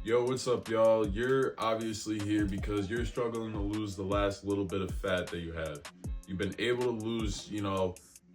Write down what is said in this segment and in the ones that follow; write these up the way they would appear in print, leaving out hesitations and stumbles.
Yo, what's up, y'all? You're obviously here because you're struggling to lose the last little bit of fat that you have. You've been able to lose,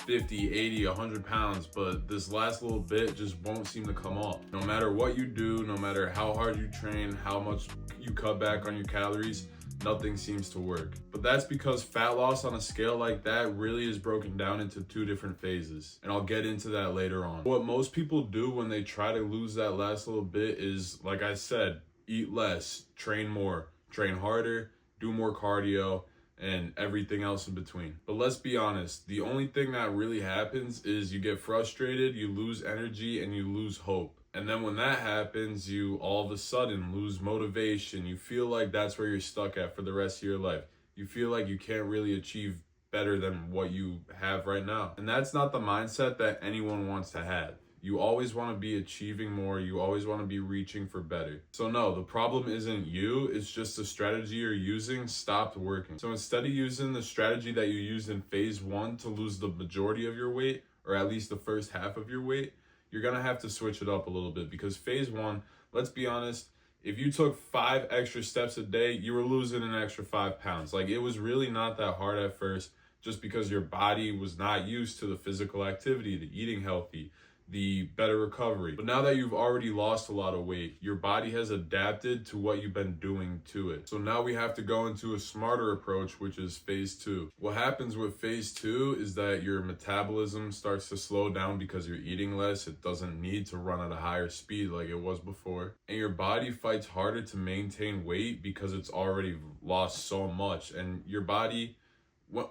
50, 80, 100 pounds, but this last little bit just won't seem to come off. No matter what you do, no matter how hard you train, how much you cut back on your calories, nothing seems to work. But that's because fat loss on a scale like that really is broken down into two different phases. And I'll get into that later on. What most people do when they try to lose that last little bit is, like I said, eat less, train more, train harder, do more cardio, and everything else in between. But let's be honest, the only thing that really happens is you get frustrated, you lose energy, and you lose hope. And then when that happens, you all of a sudden lose motivation. You feel like that's where you're stuck at for the rest of your life. You feel like you can't really achieve better than what you have right now. And that's not the mindset that anyone wants to have. You always want to be achieving more. You always want to be reaching for better. So no, the problem isn't you. It's just the strategy you're using stopped working. So instead of using the strategy that you used in phase 1 to lose the majority of your weight, or at least the first half of your weight, you're going to have to switch it up a little bit, because phase 1, let's be honest, if you took 5 extra steps a day, you were losing an extra 5 pounds. Like, it was really not that hard at first, just because your body was not used to the physical activity, the eating healthy, the better recovery. But now that you've already lost a lot of weight, your body has adapted to what you've been doing to it. So now we have to go into a smarter approach, which is phase 2. What happens with phase 2 is that your metabolism starts to slow down because you're eating less. It doesn't need to run at a higher speed like it was before. And your body fights harder to maintain weight because it's already lost so much. And your body,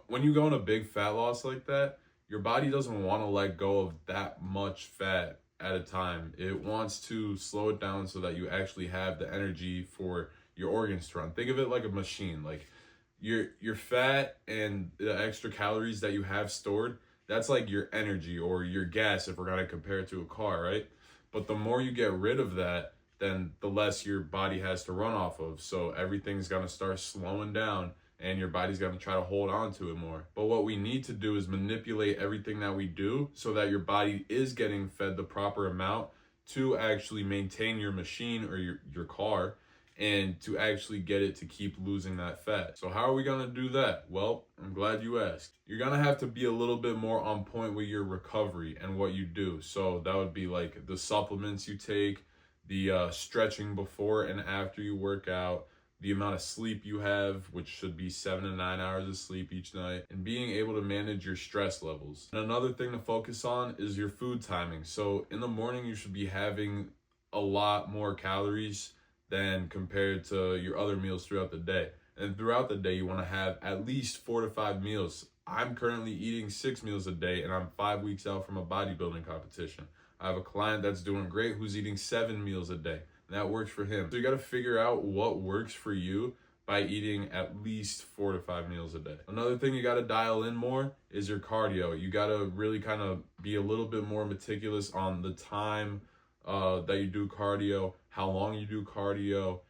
when you go on a big fat loss like that, your body doesn't want to let go of that much fat at a time. It wants to slow it down so that you actually have the energy for your organs to run. Think of it like a machine. Like your fat and the extra calories that you have stored, that's like your energy or your gas if we're going to compare it to a car, right? But the more you get rid of that, then the less your body has to run off of. So everything's going to start slowing down, and your body's going to try to hold on to it more. But what we need to do is manipulate everything that we do so that your body is getting fed the proper amount to actually maintain your machine or your car, and to actually get it to keep losing that fat. So how are we going to do that? Well, I'm glad you asked. You're going to have to be a little bit more on point with your recovery and what you do. So that would be like the supplements you take, the stretching before and after you work out, the amount of sleep you have, which should be 7 to 9 hours of sleep each night, and being able to manage your stress levels. And another thing to focus on is your food timing. So in the morning, you should be having a lot more calories than compared to your other meals throughout the day. And throughout the day, you want to have at least 4 to 5 meals. I'm currently eating 6 meals a day, and I'm 5 weeks out from a bodybuilding competition. I have a client that's doing great who's eating 7 meals a day. That works for him. So you got to figure out what works for you by eating at least 4 to 5 meals a day. Another thing you got to dial in more is your cardio. You got to really kind of be a little bit more meticulous on the time that you do cardio, how long you do cardio,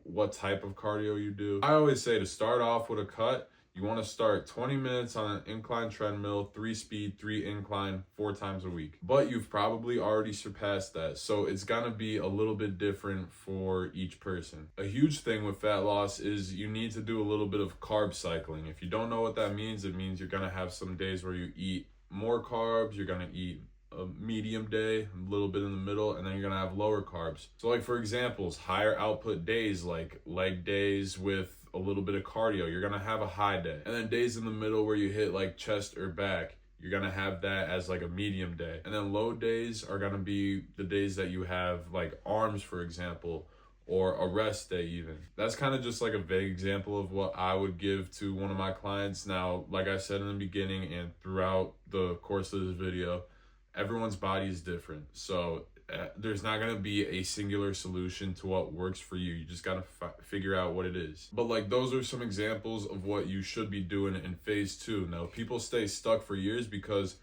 what type of cardio you do. I always say to start off with a cut, you want to start 20 minutes on an incline treadmill, 3 speed, 3 incline, 4 times a week. But you've probably already surpassed that. So it's going to be a little bit different for each person. A huge thing with fat loss is you need to do a little bit of carb cycling. If you don't know what that means, it means you're going to have some days where you eat more carbs, you're going to eat a medium day, a little bit in the middle, and then you're going to have lower carbs. So like, for examples, higher output days like leg days with a little bit of cardio, you're going to have a high day. And then days in the middle where you hit like chest or back, you're going to have that as like a medium day. And then low days are going to be the days that you have like arms, for example, or a rest day even. That's kind of just like a vague example of what I would give to one of my clients. Now, like I said in the beginning and throughout the course of this video, everyone's body is different. So there's not going to be a singular solution to what works for you. You just got to figure out what it is. But like, those are some examples of what you should be doing in phase 2. Now, people stay stuck for years because,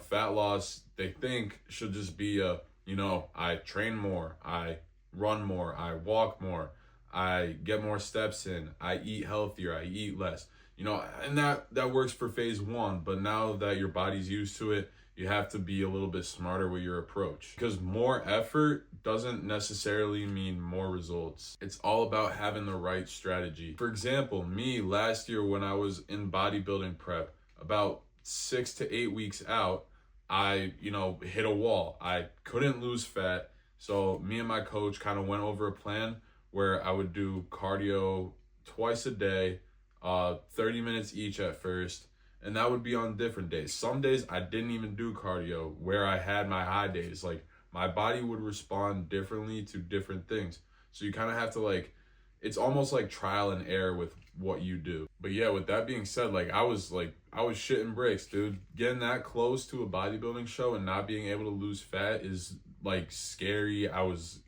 fat loss, they think should just be I train more, I run more, I walk more, I get more steps in, I eat healthier, I eat less. And that works for phase 1. But now that your body's used to it, You have to be a little bit smarter with your approach, because more effort doesn't necessarily mean more results. It's all about having the right strategy. For example, me last year when I was in bodybuilding prep, about 6 to 8 weeks out, I, hit a wall. I couldn't lose fat. So me and my coach kind of went over a plan where I would do cardio twice a day, 30 minutes each at first, and that would be on different days. Some days I didn't even do cardio where I had my high days. Like, my body would respond differently to different things. So you kind of have to, like, it's almost like trial and error with what you do. But yeah, with that being said, I was shitting bricks, dude. Getting that close to a bodybuilding show and not being able to lose fat is like scary. I was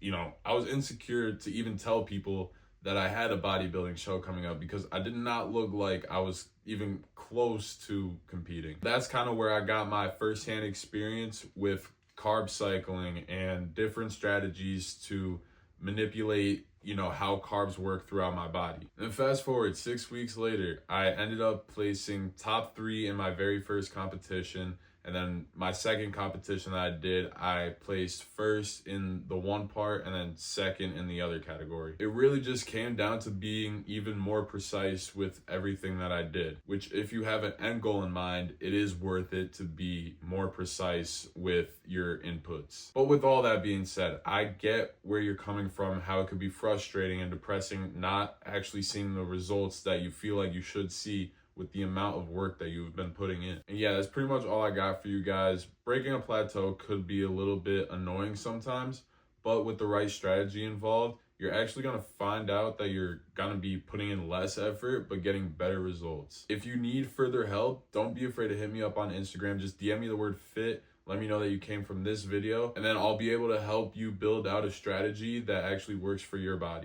insecure to even tell people that I had a bodybuilding show coming up, because I did not look like I was even close to competing. That's kind of where I got my firsthand experience with carb cycling and different strategies to manipulate, how carbs work throughout my body. And fast forward 6 weeks later, I ended up placing top 3 in my very first competition. And then my second competition that I did, I placed first in the one part and then second in the other category. It really just came down to being even more precise with everything that I did, which, if you have an end goal in mind, it is worth it to be more precise with your inputs. But with all that being said, I get where you're coming from, how it could be frustrating and depressing not actually seeing the results that you feel like you should see with the amount of work that you've been putting in. And yeah, that's pretty much all I got for you guys. Breaking a plateau could be a little bit annoying sometimes, but with the right strategy involved, you're actually gonna find out that you're gonna be putting in less effort, but getting better results. If you need further help, don't be afraid to hit me up on Instagram. Just DM me the word fit. Let me know that you came from this video, and then I'll be able to help you build out a strategy that actually works for your body.